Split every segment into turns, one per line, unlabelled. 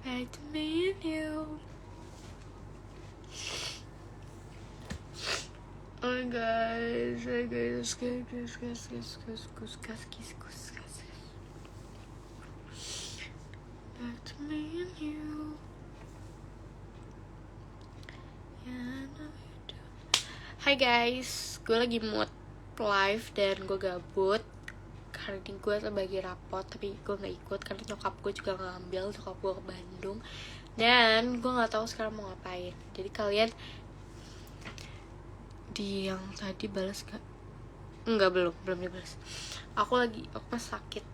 back to me and you. Oh guys, back to me and you. Yeah, I know you do. Hai guys, gue lagi mood live dan gue gabut. Hari ini gue bagi rapot tapi gue gak ikut karena nyokap gue juga gak ngambil, nyokap gue ke Bandung. Dan gue gak tahu sekarang mau ngapain. Jadi kalian di yang tadi balas gak? Enggak, belum dibalas. Aku sakit.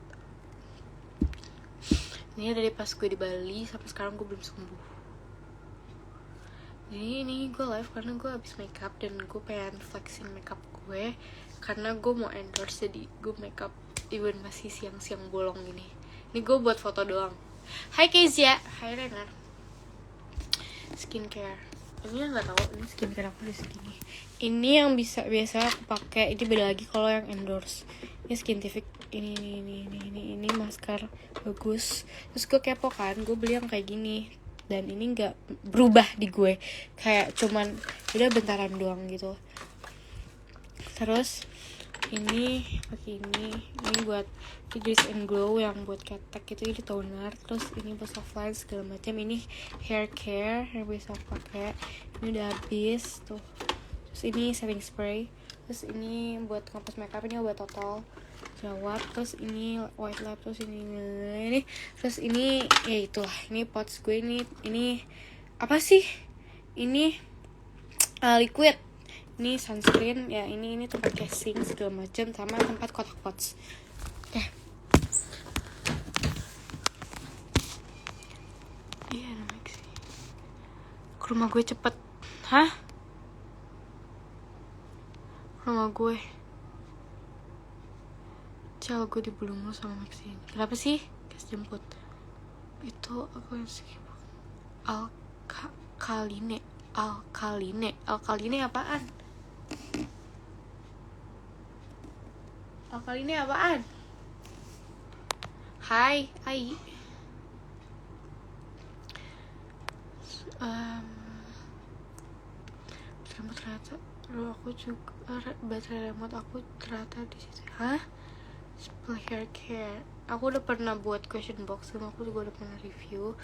Ini dari pas gue di Bali sampai sekarang gue belum sembuh. Jadi ini gue live karena gue habis makeup dan gue pengen flexing makeup gue karena gue mau endorse, jadi gue makeup even masih siang-siang bolong gini. Ini gue buat foto doang. Hai Kezia, hai Renar. Skincare. Ini nggak tahu ini skincare aku di sini. Ini yang biasa aku pakai. Ini beda lagi kalau yang endorse. Ini Skintific. Ini masker bagus. Terus gue kepo kan, gue beli yang kayak gini. Dan ini nggak berubah di gue, kayak cuman udah bentaran doang gitu. Terus ini pakai ini buat Grease and Glow yang buat ketek gitu, ini toner. Terus ini buat soft line segala macam. Ini hair care yang bisa pakai. Ini udah habis tuh. Terus ini setting spray. Terus ini buat ngapus makeup, ini obat total jerawat. Terus ini white lab. Terus ini terus ini ya itulah, ini pots gue. Ini apa sih ini liquid. Ini sunscreen ya, ini tempat casing segala macam sama tempat kotak pots. Oke. Iya namanya sih. Ke rumah gue cepet. Hah? Rumah gue. Cal, gue dibully mulu sama Maxi. Kenapa sih? Kas jemput. Itu aku yang sibuk. Alkaline apaan? Alkaline apaan? Hai, Ai. Remote ternyata. Loh, aku juga baterai remote aku ternyata di situ. Hah? Spell hair care. Aku udah pernah buat question box sama aku juga udah pernah review.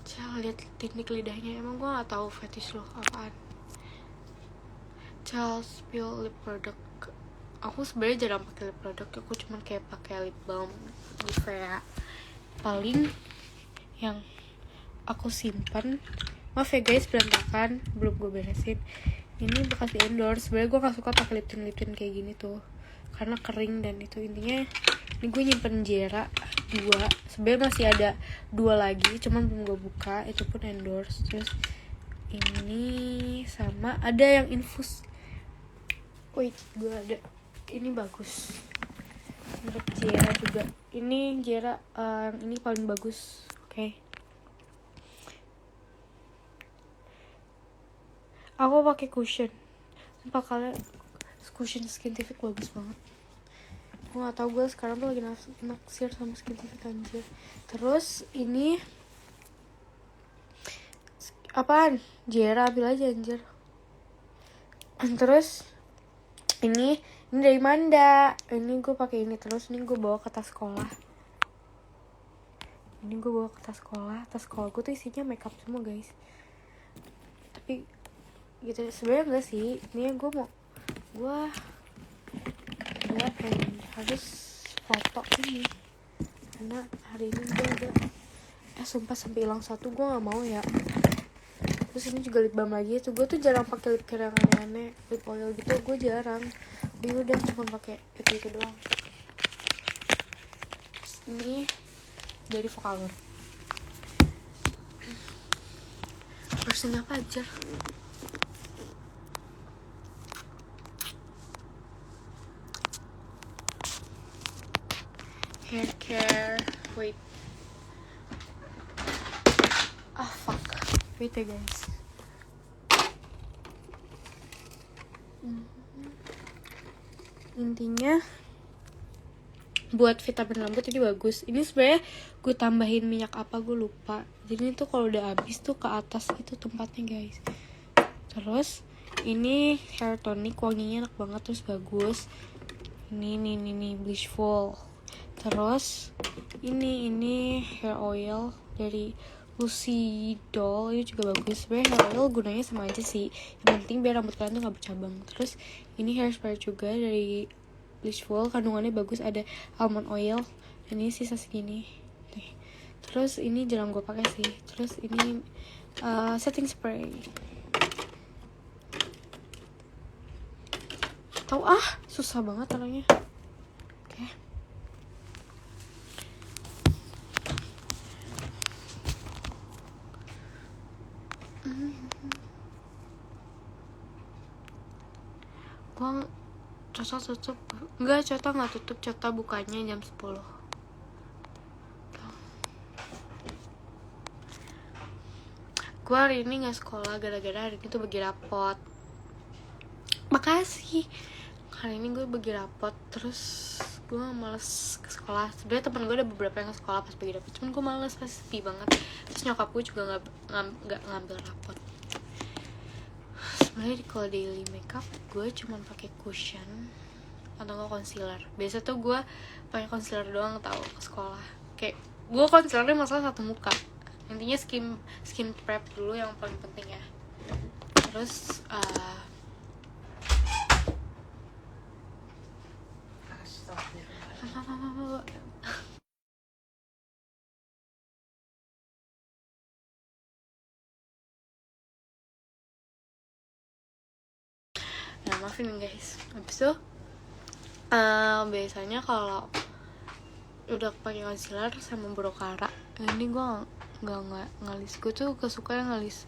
Cal, lihat teknik lidahnya. Emang gue gak tahu fetish lo apaan. Cal, spill lip product. Aku sebenarnya jarang pakai lip product. Aku cuma kayak pakai lip balm gitu ya. Paling yang aku simpan, maaf ya guys berantakan, belum gue beresin. Ini bekas di endorse. Sebenarnya gue gak suka pakai lip tint kayak gini tuh karena kering. Dan itu intinya ini gue nyimpen Jera 2. Sebenarnya masih ada 2 lagi, cuman belum gue buka. Itu pun endorse. Terus ini sama ada yang infus. Wait, gue ada. Ini bagus. Merek Jera juga. Ini Jera yang ini paling bagus. Oke. Aku pakai cushion. Sumpah kalian, cushion Skintific bagus banget. Gue gak tau, gue sekarang tuh lagi naksir sama Skintific anjir. Terus ini apaan? Jera, ambil aja anjir. Terus ini dari Manda. Ini gue pakai ini. Terus ini gue bawa ke tas sekolah. Tas sekolah gue tuh isinya makeup semua guys. Tapi gitu sebenarnya enggak sih. Ini gue pengen harus foto ini karena hari ini gue udah sumpah sampai hilang satu. Gue nggak mau ya. Terus ini juga lip balm lagi. Gue tuh jarang pakai lip care yang aneh-aneh, lip oil gitu gue jarang. Ini udah cuma pakai itu doang. Terus ini dari Vocaloid. Terus ini apa aja? Hair care. Wait. Fuck. Wait ya guys. Intinya buat vitamin rambut ini bagus. Ini sebenarnya gue tambahin minyak apa gue lupa, jadi itu kalau udah habis tuh ke atas gitu tempatnya guys. Terus ini hair tonic, wanginya enak banget, terus bagus. Ini Blissful. Terus ini hair oil dari Lucy Doll, ini juga bagus. Sebenarnya hair oil gunanya sama aja sih, yang penting biar rambut kalian tuh gak bercabang. Terus ini hairspray juga dari Blissful, kandungannya bagus, ada almond oil, dan ini sisa segini nih. Terus ini jarang gue pakai sih. Terus ini setting spray. Tahu susah banget orangnya. Oke. Gua Cota tutup. Enggak, Cota nggak tutup. Cota bukanya jam 10. Gue hari ini nggak sekolah gara-gara hari ini tuh bagi rapot. Makasih. Hari ini gue bagi rapot, terus gue males ke sekolah. Sebenarnya temen gue ada beberapa yang ke sekolah pas bagi rapot, cuman gue males, pas sepi banget. Terus nyokap gue juga nggak ngambil rapot. Sebenarnya kalau daily makeup gue cuman pakai cushion atau nggak concealer. Biasa tuh gue pakai concealer doang tau ke sekolah. Kayak gue concealernya masalah satu muka. Intinya skin prep dulu yang paling penting ya. Terus nah maafin guys. Habis itu biasanya kalau udah pakai concealer sama brocara, ini gue nggak ngalis. Gue tuh gak suka yang ngalis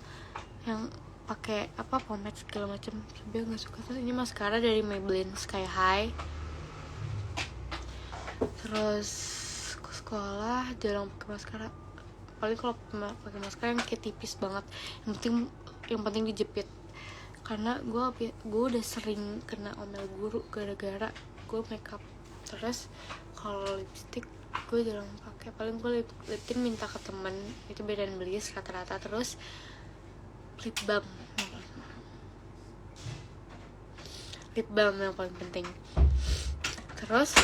yang pakai pomade segala macam, sebenarnya nggak suka. Terus ini maskara dari Maybelline Sky High. Terus ke sekolah jarang pakai maskara, paling kalau pakai maskara yang kayak tipis banget, yang penting dijepit. Karena gue udah sering kena omel guru gara-gara gue makeup. Terus kalau lipstick gue jarang pakai, paling gue lip tint minta ke temen, itu bedain beli rata-rata. Terus lip balm yang paling penting. Terus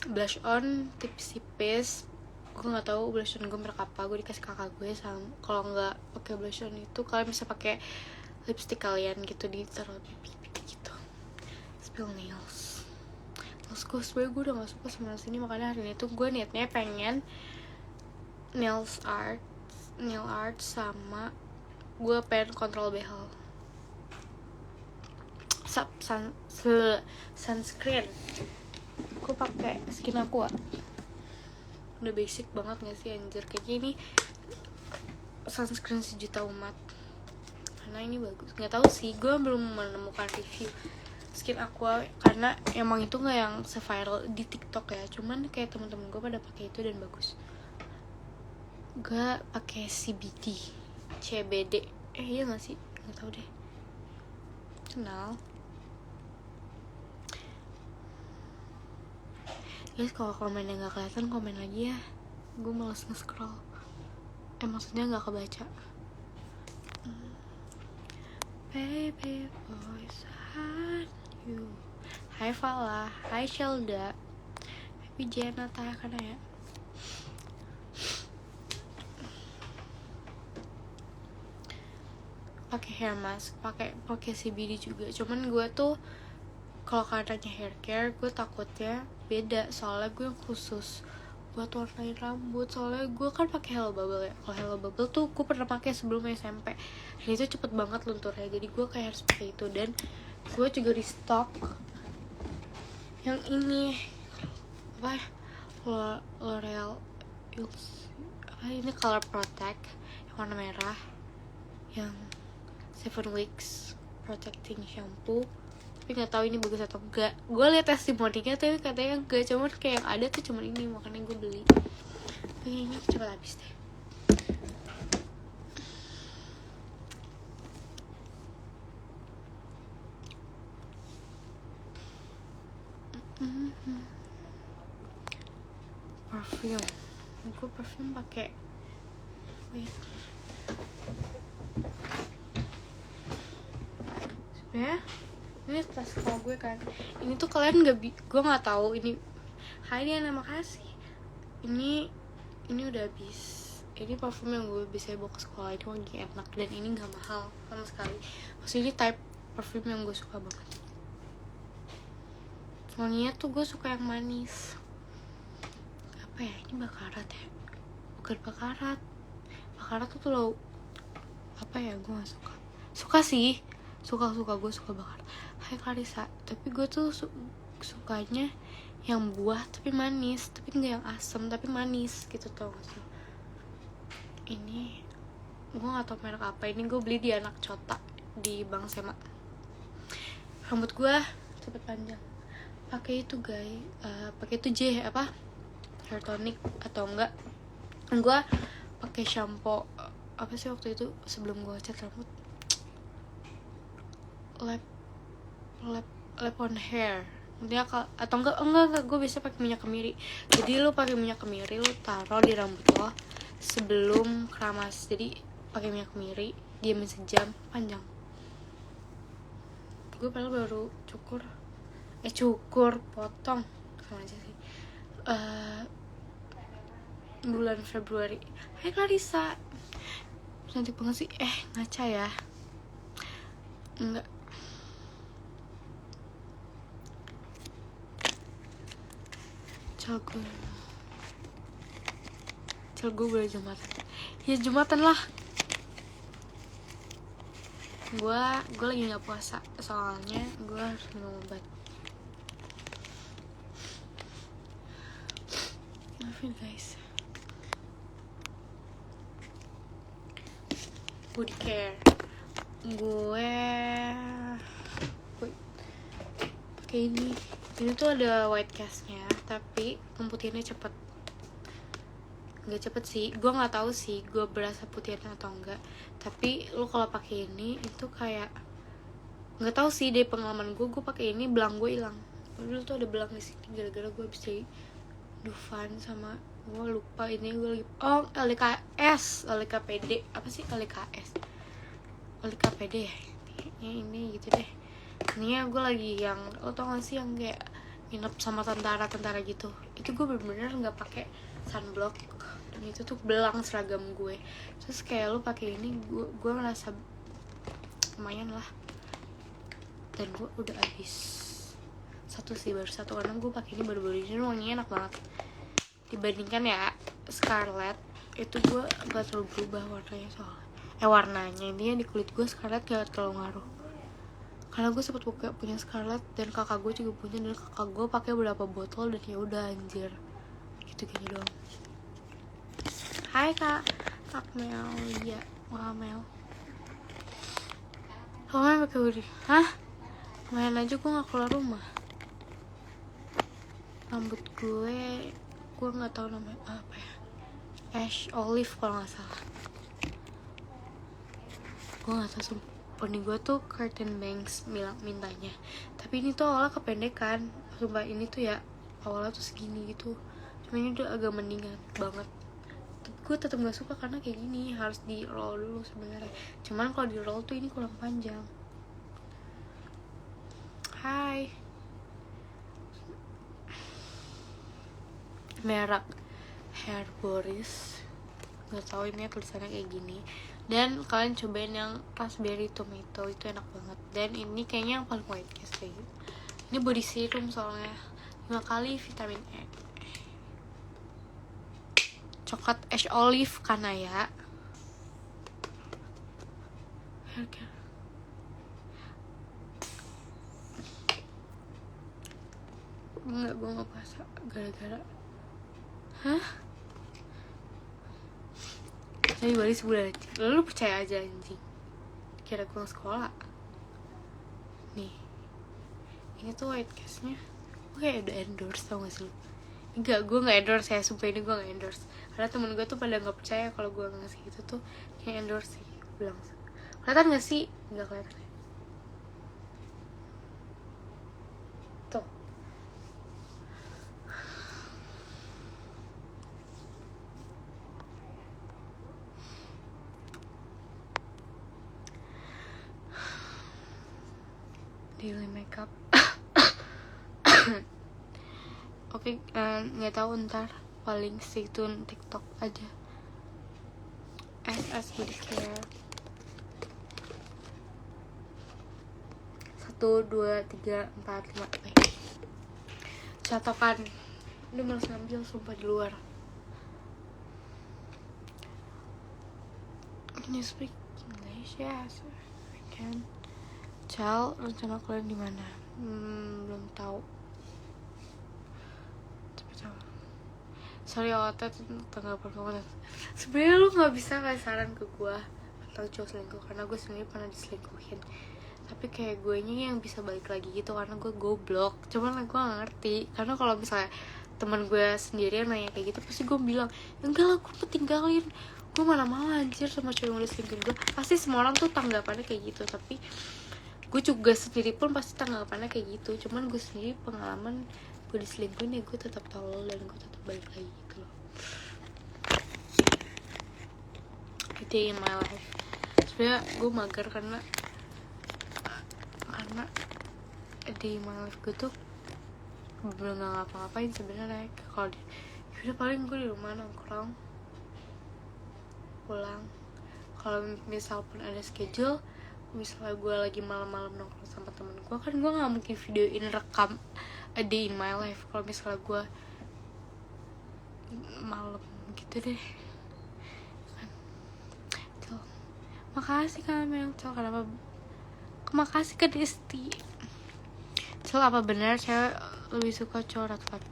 blush on tipis-tipis. Gue nggak tahu blush on gue merek apa, gue dikasih kakak gue. Sama kalau nggak pakai blush on itu kalian bisa pakai lipstick kalian gitu, ditaruh pipi gitu. Spill nails. Terus gue sebenernya gue udah gak suka sama nails ini, makanya hari ini tuh gue niatnya pengen nail art sama gue pengen kontrol behel. Sunscreen gue pakai Skin Aqua. Udah basic banget gak sih anjir, kayak gini sunscreen sejuta umat. Karena ini bagus, nggak tahu sih, gue belum menemukan review Skin Aqua karena emang itu nggak yang se-viral di TikTok ya. Cuman kayak teman-teman gue pada pakai itu dan bagus. Gue pakai CBD. Iya nggak sih, nggak tahu deh. Kenal. Guys, kalau komennya nggak kelihatan komen lagi ya. Gue males nge-scroll. Maksudnya nggak kebaca. Baby voice had you. Hai Fala, hai Shelda, happy Jenata kan ya. Pakai hair mask, pakai CBD juga. Cuman gue tuh kalau katanya hair care, gue takutnya beda, soalnya gue yang khusus buat warnain rambut. Soalnya gue kan pakai Hello Bubble ya. Kalau Hello Bubble tuh gue pernah pakai sebelum SMP, dan itu cepet banget lunturnya. Jadi gue kayak harus pakai itu. Dan gue juga restock yang ini L'Oreal ini Color Protect yang warna merah, yang 7 Weeks Protecting Shampoo. Tapi nggak tahu ini bagus atau enggak. Gue liat testimoninya tapi katanya enggak, cuman kayak yang ada tuh cuman ini, makanya gue beli. Kayaknya cepet habis deh. parfum pakai sebenarnya ini tas sekolah gue kan. Ini tuh kalian gue nggak tahu ini. Hai Diana, makasih. Ini udah habis. Ini parfum yang gue bisa bawa ke sekolah, ini wangi enak dan ini nggak mahal sama sekali. Maksudnya ini type parfum yang gue suka banget. Wanginya tuh gue suka yang manis. Apa ya? Ini bakarat ya? Bukan bakarat. Bakarat tuh lo apa ya? Gue gak suka. Suka sih. Suka gue suka bakarat. Hai Clarissa. Tapi gue tuh sukanya yang buah tapi manis, tapi nggak yang asam tapi manis gitu tau gak sih? Ini gue gak tau merek apa. Ini gue beli di Anak Cota di Bank Sema. Rambut gue cepet panjang. Pakai itu guys, pakai itu hair tonic atau enggak? Gue pakai shampoo apa sih waktu itu sebelum gue cat rambut? Lap on hair. Dia atau enggak gue biasa pakai minyak kemiri. Jadi lu pakai minyak kemiri, lu taruh di rambut lo sebelum keramas. Jadi pakai minyak kemiri, diamin sejam, panjang. Gue padahal baru cukur potong sama aja sih bulan Februari. Hai Clarissa, cantik banget sih. Ngaca ya? Enggak. Cel gue boleh Jumatan. Ya Jumatan lah. Gue lagi nggak puasa soalnya gue harus minum obat. Maafin guys. Body care. Gue pakai ini. Ini tuh ada white castnya, tapi pemutihannya cepet. Nggak cepet sih, gue nggak tahu sih gue berasa putihannya atau enggak. Tapi lu kalau pakai ini itu kayak nggak tahu sih, dari pengalaman gue pakai ini belang gue hilang. Dulu tuh ada belang di sini gara-gara gue habis dari Dufan sama gue lupa ini gue lagi LKPD apa sih LKPD ya ini gitu deh. Ini gue lagi yang lo tau gak sih yang kayak nginep sama tentara gitu. Itu gue bener-bener nggak pakai sunblock dan itu tuh belang seragam gue. Terus kayak lo pakai ini gue ngerasa lumayan lah. Dan gue udah habis baru satu karena gue pakai ini baru-baru ini. Wanginya enak banget dibandingkan ya Scarlett. Itu gue gak terlalu berubah warnanya intinya di kulit gue Scarlett gak terlalu ngaruh karena gue sempet punya Scarlett dan kakak gue juga punya, dan kakak gue pakai beberapa botol dan ya udah anjir gitu doang. Hai kak Mel. Iya Mel. Mel pakai hoodie. Hah? Main aja gue gak keluar rumah. Rambut gue nggak tahu namanya apa ya, ash olive kalau nggak salah. Gue nggak tahu sumpah. Poni gue tuh curtain bangs mintanya, tapi ini tuh awalnya kependekan. Sumpah ini tuh ya awalnya tuh segini gitu, cuma ini udah agak mendingan banget. Tapi gue tetap nggak suka karena kayak gini harus di roll dulu sebenarnya. Cuman kalau di roll tuh ini kurang panjang. Hai. Merek Hair Boris, nggak tahu ini tulisannya kayak gini. Dan kalian cobain yang raspberry tomato, itu enak banget. Dan ini kayaknya yang paling white cast kayak gitu. Ini body serum soalnya 5 kali vitamin E. Coklat ash olive karena ya enggak, gue gak puasa gara-gara tapi balik sebulan aja. Lalu percaya aja anjing, kira gue sekolah. Nih ini tuh white castnya gue kayak udah endorse tau gak sih lu? Enggak, gue gak endorse ya, sumpah ini gue gak endorse. Karena temen gue tuh pada gak percaya kalau gue ngasih gitu tuh kayak endorse sih. Bilang kelihatan gak sih? Enggak kelihatan ya. Tuh daily makeup. Oke, nggak tahu ntar paling stay tune TikTok aja. SS Body Care 1, 2, 3, 4, 5. Catokan. Udah males ngambil sumpah di luar. Can you speak English? Yes, I can. Cal, rencana kalian di mana? Belum tahu. Sorry otot tanggapan kamu. Sebenarnya lu nggak bisa kasih saran ke gue tentang cowok selingkuh karena gue sendiri pernah diselingkuhin. Tapi kayak gue nya yang bisa balik lagi gitu karena gue goblok. Cuman gue gak ngerti karena kalau misalnya teman gue sendiri yang nanya kayak gitu pasti gue bilang enggak lah gue tinggalin, gue mana mau anjir sama cowok yang udah selingkuhin gue. Pasti semua orang tuh tanggapannya kayak gitu, tapi gue juga sendiri pun pasti tanggapannya kayak gitu. Cuman gue sendiri pengalaman gue diselingkuhin ya gue tetap tolol dan gue tetap balik lagi gitu loh. A day in my life. Sebenernya gue mager karena a day in my life gue tuh belum nggak ngapa-ngapain sebenarnya. Kalau udah paling gue di rumah nongkrong, pulang. Kalau misal pun ada schedule, misalnya gue lagi malam-malam nongkrong sama temen gue, kan gue nggak mungkin videoin rekam a day in my life kalau misalnya gue malam gitu deh kan. Tuh. Makasih kan Mel, kenapa? Makasih ke Disti. Cel, apa benar cewek lebih suka cowok red flag?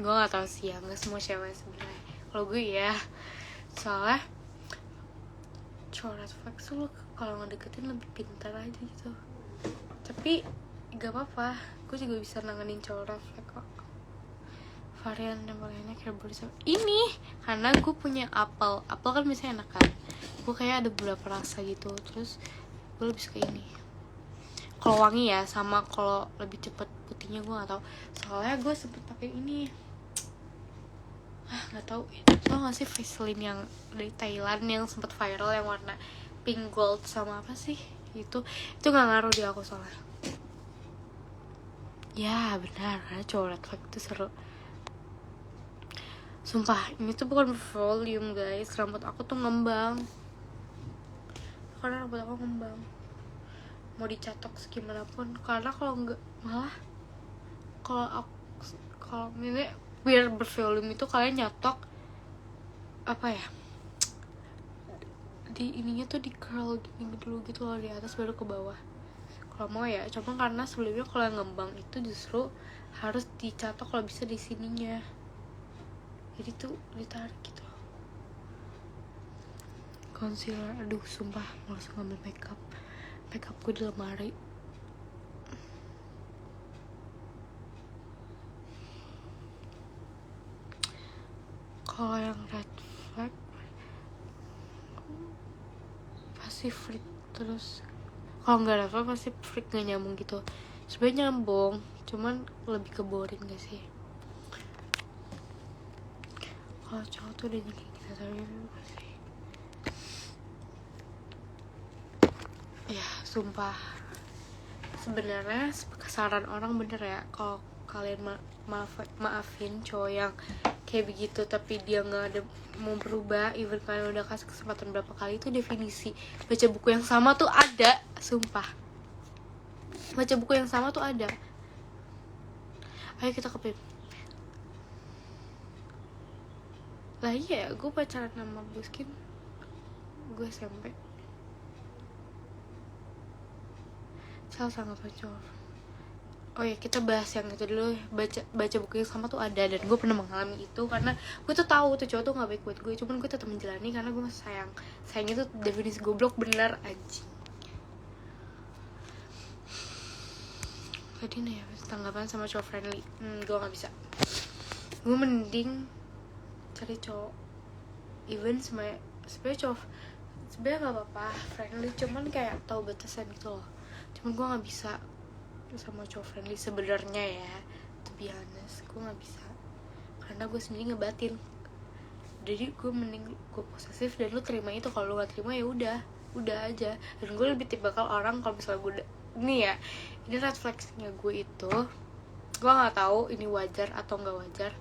Gue gak tau sih ya, gak semua cewek sebenarnya. Kalau gue ya, soalnya cowok red flag tuh kalau ngedeketin lebih pintar aja gitu. Tapi gak apa-apa, gue juga bisa nanganin cowok red flag kok. Varian yang paling enak herbalism ini karena gue punya apel kan biasanya enak kan. Gue kayak ada beberapa rasa gitu, terus gue lebih suka ini. Kalau wangi ya, sama kalau lebih cepet putihnya gue gak tahu. Soalnya gue sempet pakai ini, nggak tahu tau gak sih Vaseline yang dari Thailand yang sempet viral yang warna pink gold sama apa sih itu nggak ngaruh di aku soalnya. Ya benar, karena cowok red flag itu seru. Sumpah, ini tuh bukan volume guys, rambut aku tuh ngembang. Karena rambut aku ngembang, mau dicatok segimana pun. Karena kalau enggak malah kalau ini biar bervolume itu kalian nyatok apa ya, di ininya tuh di curl gini dulu gitu loh, di atas baru ke bawah kalau mau ya. Cuma karena sebelumnya kalau yang ngembang itu justru harus dicatok kalau bisa di sininya, jadi tuh ditarik gitu. Concealer, aduh sumpah males ngambil makeup gue di lemari. Kalau yang red flag pasti freak, terus kalau nggak red flag pasti freak, nggak nyambung gitu. Sebenarnya nyambung, cuman lebih ke boring gak sih. Kalau cowok tuh udah kayak kita tapi pasti ya sumpah. Sebenarnya saran orang bener ya, kalau kalian maafin cowok yang kayak begitu tapi dia nggak ada mau berubah, even kalian udah kasih kesempatan berapa kali, itu definisi baca buku yang sama tuh ada. Sumpah, baca buku yang sama tuh ada. Ayo kita ke PIP lah. Iya, gue pacaran sama Buskin gue SMP. Salah sangat pacar. Oh ya, kita bahas yang itu dulu. Baca buku yang sama tuh ada, dan gue pernah mengalami itu karena gue tuh tahu tuh cowok tuh nggak baik buat gue, cuman gue tetap menjalani karena gue masih sayang. Sayangnya tuh definisi goblok bener anjing. Tadi nih ya, tanggapan sama cowok friendly. Gue nggak bisa. Gue mending cari cowok even sebenarnya cowok sebenarnya nggak apa-apa friendly, cuman kayak tahu batasan gitu loh. Cuman gue nggak bisa sama cowok friendly sebenarnya ya, to be honest. Gue nggak bisa karena gue sendiri ngebatin. Jadi gue mending gue posesif dan lu terima itu. Kalau lu nggak terima ya udah udah aja. Dan gue lebih tipikal orang kalau misalnya gue ini red flagsnya gue itu, gue nggak tahu ini wajar atau nggak wajar,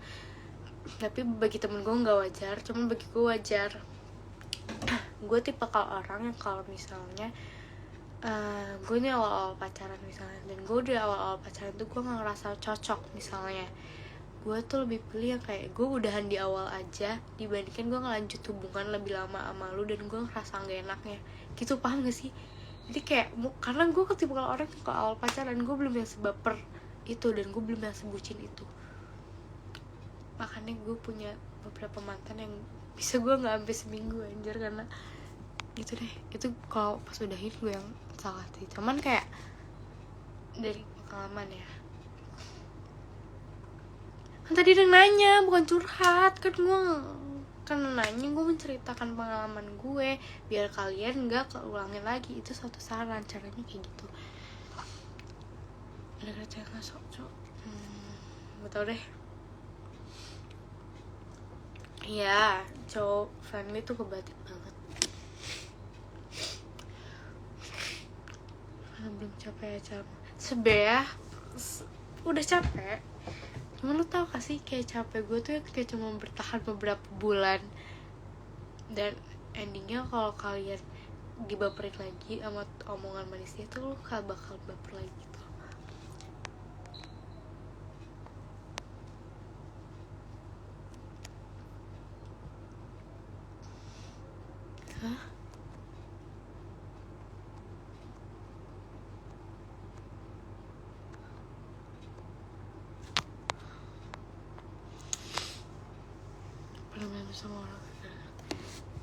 tapi bagi temen gue nggak wajar, cuman bagi gue wajar. Gue tipikal orang yang kalau misalnya gue ini awal-awal pacaran misalnya, dan gue udah awal-awal pacaran tuh gue nggak ngerasa cocok misalnya, gue tuh lebih pilih yang kayak gue udahan di awal aja dibandingkan gue ngelanjut hubungan lebih lama sama lu dan gue ngerasa gak enaknya gitu, paham gak sih? Jadi kayak karena gue ketipikal orang yang kalau awal pacaran gue belum yang sebaper itu dan gue belum yang sebucin itu, makanya gue punya beberapa mantan yang bisa gue nggak sampai seminggu anjir, karena gitu deh. Itu kalau pas udahin gue yang salah sih, cuman kayak dari pengalaman ya. Kan tadi ada yang nanya, bukan curhat. Kan nanya, gue menceritakan pengalaman gue biar kalian gak keulangin lagi. Itu satu saran, caranya kayak gitu. Ada kerja ngasok, cok. Gak tau deh. Iya, cowok friendly tuh kebatik banget. Karena belum capek aja. Sebenernya udah capek, cuman lu tau gak sih kayak capek gue tuh kayak cuma bertahan beberapa bulan, dan endingnya kalau kalian dibaperin lagi sama omongan manisnya tuh lu bakal baper lagi gitu. Hah? Pernah main sama orang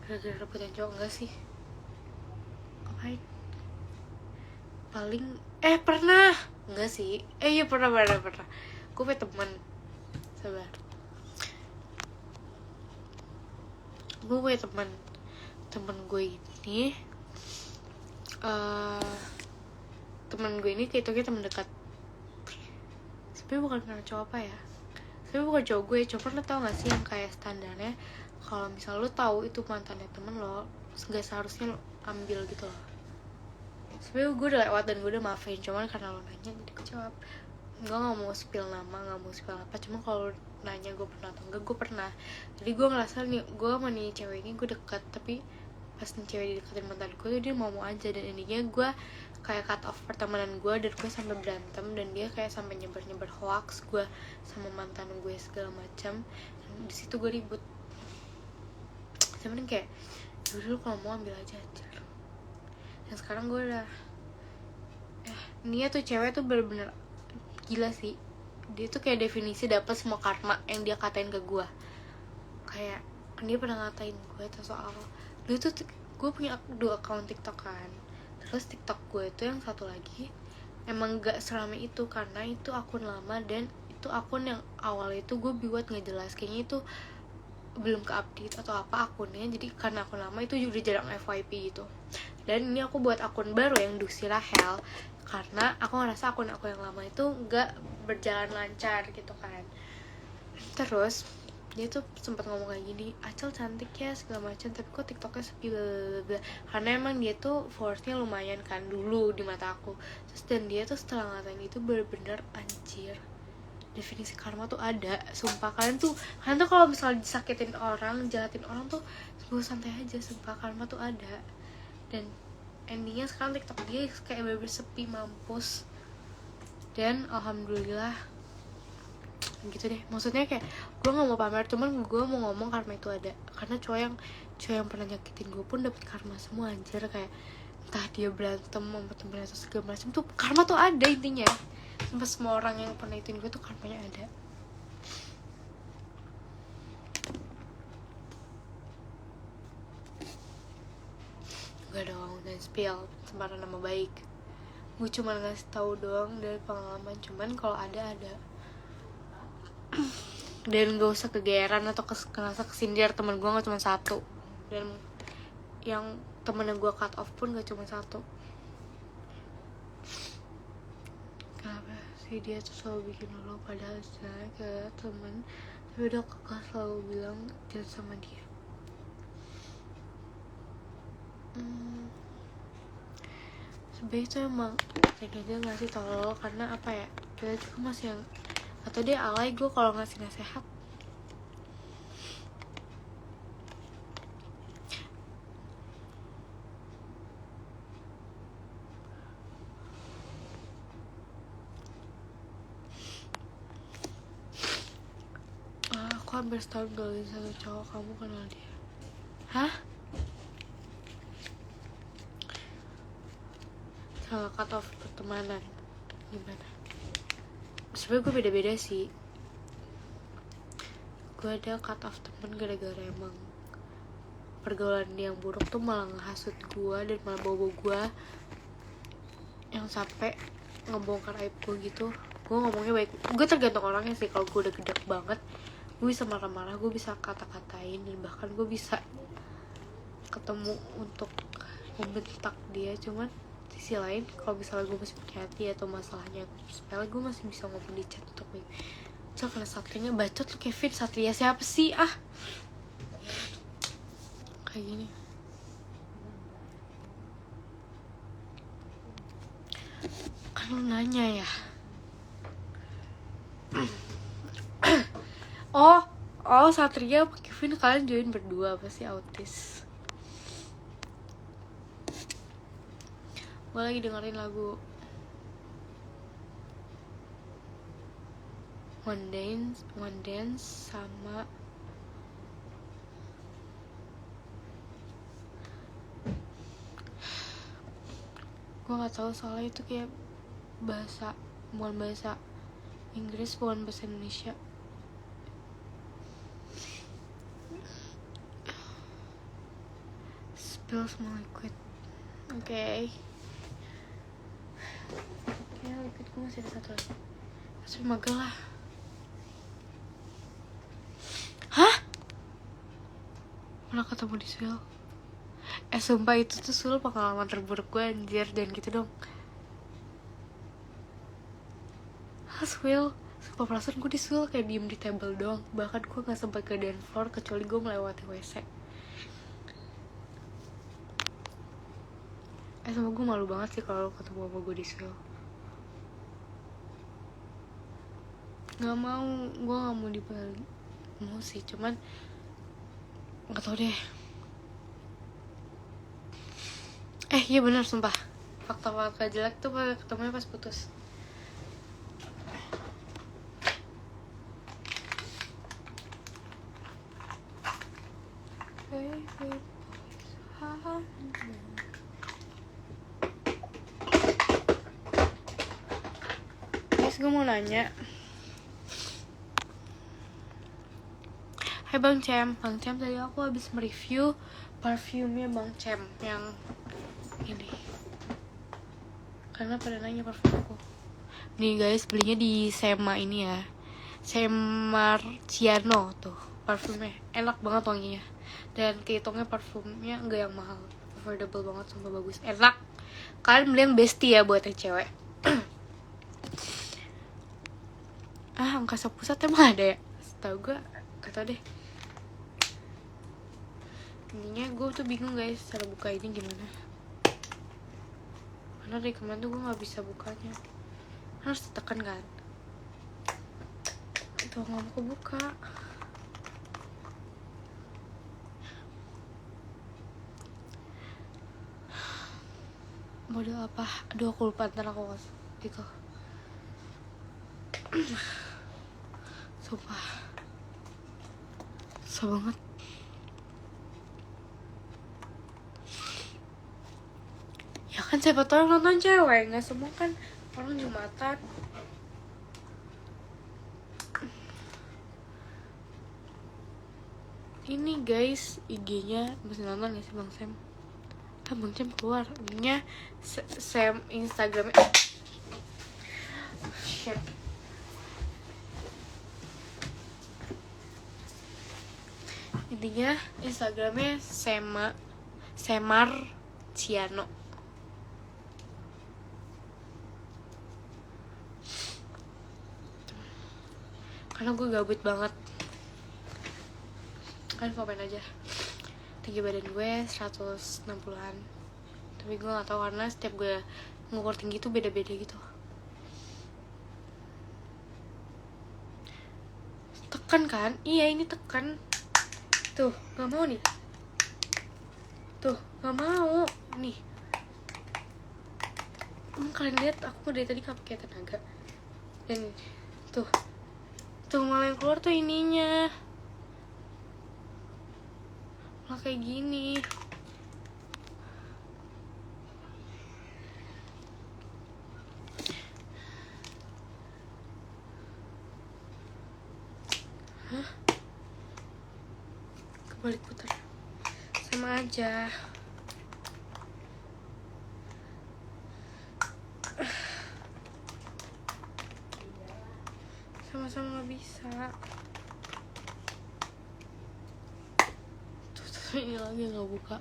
gara-gara rebutan cowok? Enggak sih. Ngapain? Paling pernah. Enggak sih. Iya pernah. Gue punya temen. Sabar. Gue punya temen gue ini temen gue ini kayak temen dekat. Sebenernya bukan karena cowok apa ya, sebenernya bukan cowok gue, cuma lo tau gak sih yang kayak standarnya kalau misal lo tahu itu mantannya temen lo, gak seharusnya lo ambil gitu loh. Sebenernya gue udah lewat dan gue udah maafin, cuman karena lo nanya jadi gue jawab. Gue gak mau spill nama, gak mau spill apa, cuma kalau nanya gue pernah atau enggak, gue pernah. Jadi gue ngerasa nih, gue sama nih cewek ini gue dekat, tapi pas nih cewek dideketin mantan gue tuh dia mau aja, dan intinya gue kayak cut off pertemanan gue, dan gue sampai berantem, dan dia kayak sampai nyebar hoax gue sama mantan gue segala macam. Di situ gue ribut, cuman kayak yaudah lu kalau mau ambil aja anjir. Dan sekarang gue udah Nia tuh cewek tuh bener-bener gila sih. Dia tuh kayak definisi dapat semua karma yang dia katain ke gue. Kayak dia pernah ngatain gue tuh soal dulu tuh gue punya 2 account TikTok kan. Terus TikTok gue tuh yang satu lagi emang gak serame itu, karena itu akun lama, dan itu akun yang awal itu gue buat ngejelas kayaknya itu belum ke-update atau apa akunnya. Jadi karena akun lama itu udah jarang FYP gitu. Dan ini aku buat akun baru yang Dusi Rahel, karena aku ngerasa akun aku yang lama itu gak berjalan lancar gitu kan. Terus dia tuh sempat ngomong kayak gini, Acel cantik ya segala macam, tapi kok TikToknya sepi blablabla. Karena emang dia tuh followersnya lumayan kan dulu di mata aku. Terus dan dia tuh setelah ngatain itu bener-bener anjir, definisi karma tuh ada. Sumpah kalian tuh kalau misalnya disakitin orang, jahatin orang tuh gue santai aja, sumpah karma tuh ada. Dan endingnya sekarang TikTok dia kayak bener-bener sepi mampus. Dan alhamdulillah gitu deh. Maksudnya kayak gue nggak mau pamer, cuman gue mau ngomong karma itu ada. Karena cowok yang pernah nyakitin gue pun dapet karma semua anjir. Kayak entah dia berantem sama temennya atau segala macam tuh, karma tuh ada intinya. Sampai semua orang yang pernah ituin gue tuh karmanya ada. Gak dong, dan spill sembarang nama baik. Gue cuma ngasih tahu doang dari pengalaman, cuman kalau ada dan gak usah kegeeran atau ngerasa kesindir. Temen gue gak cuma satu, dan yang temen yang gue cut off pun gak cuma satu. Kenapa sih dia tuh selalu bikin lo padahal sebenarnya ke temen, tapi udah kakak selalu bilang jangan sama dia. sebenarnya itu emang aja nggak sih tolol, karena apa ya, kita juga masih yang, atau dia alay gue kalau ngasih nasihat. Aku hampir setahun galin satu cowok, kamu kenal dia? Hah? Salah cut off pertemanan gimana? Sebenernya gue beda-beda sih. Gue ada cut off temen gara-gara emang pergaulan yang buruk tuh malah ngehasut gue dan malah bawa gue yang sampai ngebongkar aib gue gitu. Gue ngomongnya baik, gue tergantung orangnya sih. Kalau gue udah gedek banget, gue bisa marah-marah, gue bisa kata-katain, dan bahkan gue bisa ketemu untuk membentak dia. Cuman sisi lain, kalau misalnya gue masih punya hati atau masalahnya sepele, gue masih bisa ngomong di chat untuk kalau Satrianya bacot lu Kevin. Satria siapa sih? Kayak gini. Kan lu nanya ya. Oh Satria sama Kevin kalian join berdua, apa sih autis? Gue lagi dengerin lagu One Dance sama gue nggak tahu soalnya itu kayak bukan bahasa Inggris, bukan bahasa Indonesia. Spill some liquid. Oke. Kayaknya liquid gue masih ada satu lagi. Masih magang lah. Hah? Pernah ketemu di Swil? Sumpah itu tuh Swil pengalaman terburuk gue anjir. Dan gitu dong. Swil, sumpah perasaan gue di Swil kayak diem di table doang. Bahkan gue gak sempat ke dance floor kecuali gue melewati WC. Sama gue malu banget sih kalau ketemu sama gue di Swil. Gak mau, gue gak mau dibalik. Mau sih, cuman gak tau deh. Iya benar sumpah. Fakta-fakta jelek tuh ketemunya pas putus. Guys, gue mau nanya. Hai Bang Cem tadi aku habis mereview parfumnya Bang Cem yang ini, karena pada nanya parfum aku. Nih guys, belinya di Sema ini ya, Semarciano tuh parfumnya, enak banget wanginya. Dan kehitungnya parfumnya enggak yang mahal, affordable banget, sumpah bagus, enak. Kalian beli yang bestie ya buat yang cewek. Angkasa Pusat emang ada ya? Setahu gue kata deh. Intinya gue tuh bingung guys cara buka ini gimana, karena dari kemarin tuh gue gak bisa bukanya, harus ditekan kan. Itu gak mau kebuka. Model apa? Aduh aku lupa, ntar aku gitu. Sumpah susah banget. Ya kan siapa tau yang nonton cewek, gak semua kan orang Jumatan. Ini guys IG-nya masih nonton gak sih Bang Sam? Bang Sam keluar. Ininya Sam Instagramnya. Shit. Intinya Instagramnya Semarciano. Karena gue gabut banget. Kan komen aja. Tinggi badan gue 160-an. Tapi gue gak tahu karena setiap gue ngukur tinggi tuh beda-beda gitu. Tekan kan? Iya ini tekan. Tuh gak mau nih. Tuh gak mau nih. Kalian lihat aku dari tadi gak pakai tenaga. Dan tuh malah yang keluar tuh ininya malah kayak gini. Hah? Kebalik putar. Sama aja. Sama-sama gak bisa. Tuh ini lagi gak buka.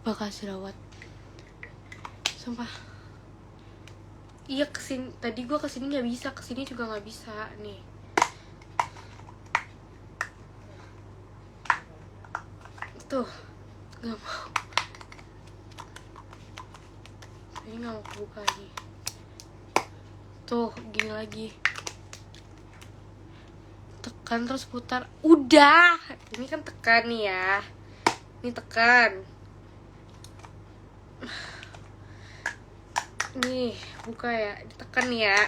Bekas jerawat. Sumpah. Iya kesini. Tadi gue kesini gak bisa. Kesini juga gak bisa. Nih. Tuh. Gak mau. Ini gak mau buka nih. Tuh gini lagi. Tekan terus putar. Udah. Ini kan tekan nih ya. Ini tekan. Nih buka ya. Ditekan nih ya.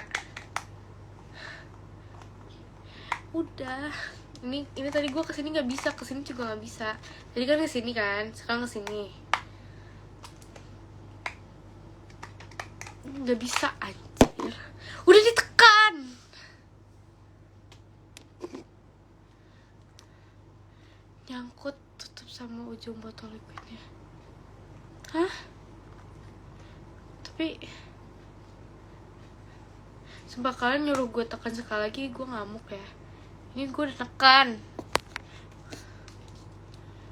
Udah. Ini tadi gue kesini nggak bisa, kesini juga nggak bisa. Tadi kan kesini kan, sekarang kesini. Nggak bisa anjir. Udah ditekan. Nyangkut tutup sama ujung botol liquidnya. Hah? Tapi sumpah kalian nyuruh gue tekan sekali lagi, gue ngamuk ya. Ini gue udah tekan.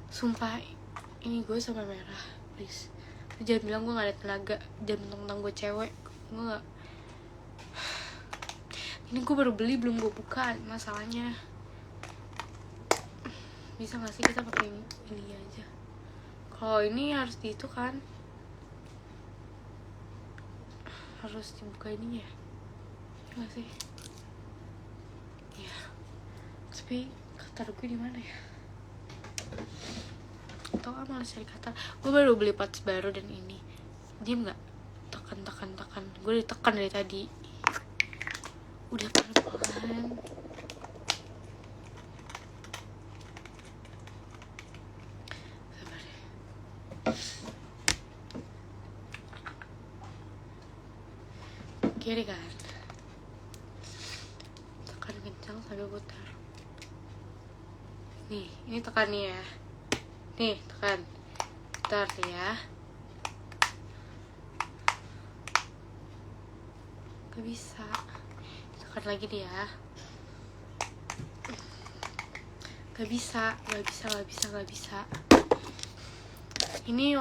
Sumpah ini gue sampai merah. Please jangan bilang gue gak ada tenaga. Jangan mentang-mentang gue cewek. Gue gak. Ini gue baru beli, belum gue buka. Masalahnya bisa gak sih kita pakai ini aja? Kalau ini harus di itu kan, harus dibuka ininya. Gak sih? Iya. Tapi cutter gue di mana ya? Atau malas cari cutter. Gue baru beli parts baru dan ini. Diem nggak? Tekan. Gue ditekan dari tadi. Udah pelan-pelan. Sabar ya. Kiri kan? Tekan kencang sambil putar. Nih, ini tekan nih ya. Nih, tekan. Putar nih ya. Gak bisa. Tekan lagi nih ya. Gak bisa. Ini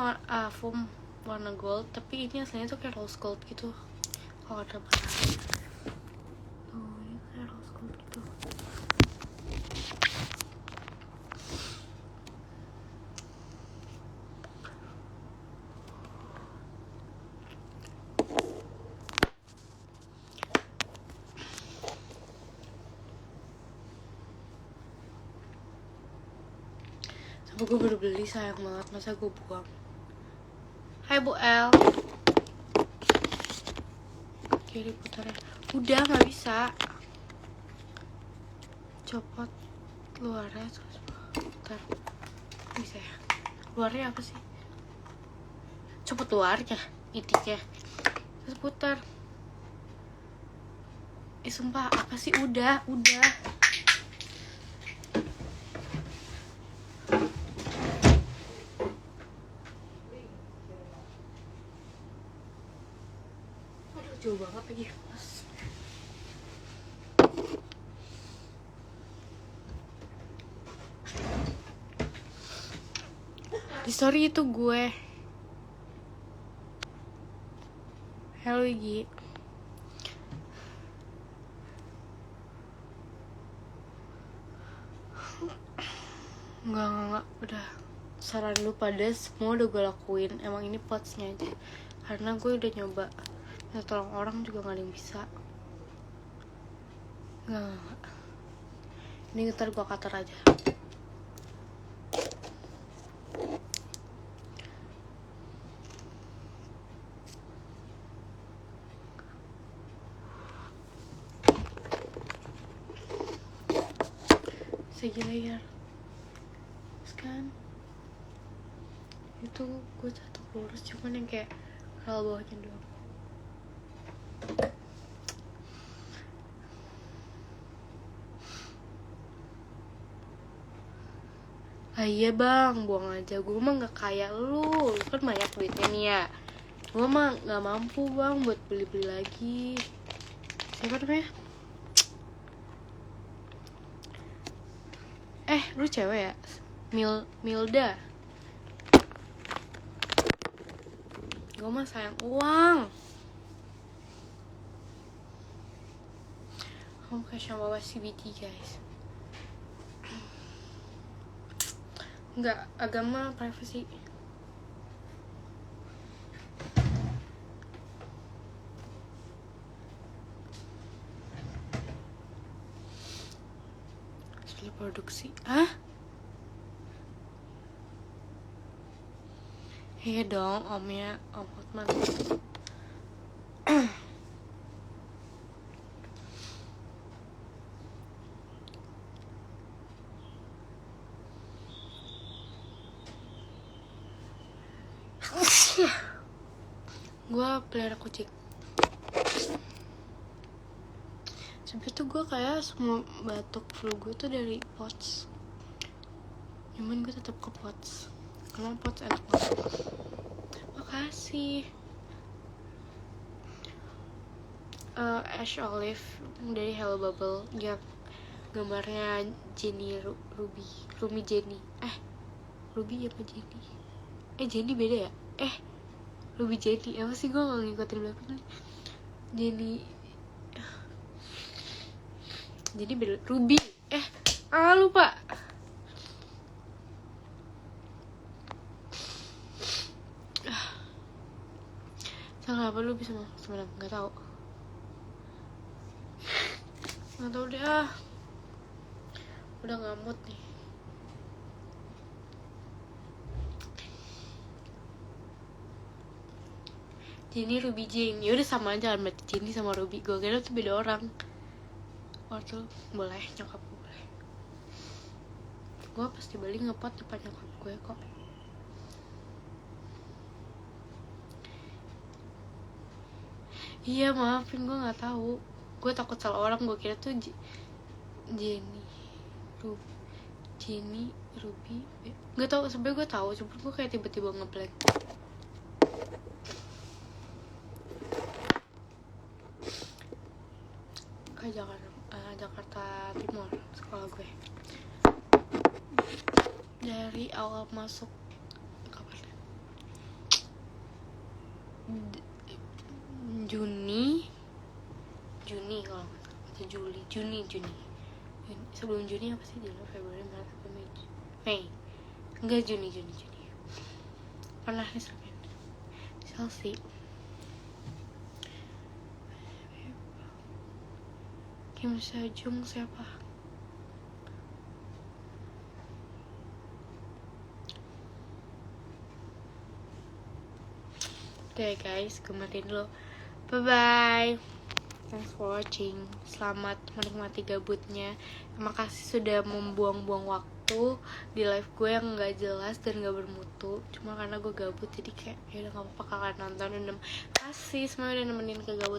foam warna gold, tapi ini aslinya tuh kayak rose gold gitu. Kalau ada pernah. Oh, ini kayak rose gold gitu. Sampai gue baru beli, sayang banget, masa gue buang. Hai Bu El. Kiri putarnya. Udah gak bisa. Copot luarnya terus putar. Bisa ya? Luarnya apa sih? Copot luarnya, intinya. Terus putar. Sumpah apa sih? Udah. Jauh banget lagi. Di story itu gue. Hello Igi. Enggak, udah. saran lu pada semua udah gue lakuin. Emang ini potsnya aja, karena gue udah nyoba minta tolong orang juga gak ada yang bisa. Nggak. Ini ntar gue cutter aja. Segi layar kan itu gue tetap lurus, cuman yang kayak kalau bawahnya doang. Iya bang, buang aja. Gue mah gak kayak lu kan banyak duitnya nih ya. Gue mah gak mampu bang buat beli-beli lagi. Siapa namanya? Lu cewek ya? Milda. Gue mah sayang uang. Kamu kayak bawa CBT guys. Enggak, agama privacy. Sebelum produksi. Iya dong, omnya Om Hotman. Gue pelihara kucing. Sampai tuh gue kayak semua batuk flu gue tuh dari POTS. Cuman gue tetap ke POTS karena POTS enak banget. Makasih. Ash Olive dari Hello Bubble yang gambarnya Jenny Rumi Jenny. Ruby apa Jenny? Jenny beda ya? Ruby Jenny apa sih, gue gak ngikutin belakang. Jenny beda. Ruby lupa. Salah apa lu bisa masuk semalam? Gak tau deh. Udah gak mood nih. Jenny Ruby Jane, yaudah sama aja kan berarti Jenny sama Ruby. Gue kira tuh beda orang. Tuh boleh, nyokap gue boleh. Gue pasti Bali ngepot depan nyokap gue kok. Iya maafin, gue nggak tahu. Gue takut salah orang, gue kira tuh Jenny Ruby. Gak tau, sebenernya gue tahu, cuma gue kayak tiba-tiba ngeblank. Ke Jakarta Timur sekolah gue. Dari awal masuk kapan? Juni kalau atau Juni. Sebelum Juni apa sih? Januari, Februari, Maret, April, Mei. Enggak, Juni. Pernah nih sampai Chelsea. Kim Sejong siapa? Oke guys, kemarin lo. Bye bye. Thanks for watching. Selamat menikmati gabutnya. Terima kasih sudah membuang-buang waktu di live gue yang gak jelas dan gak bermutu. Cuma karena gue gabut, jadi kayak ya udah gak apa-apa kalian nonton. Terima kasih semuanya udah nemenin ke gabut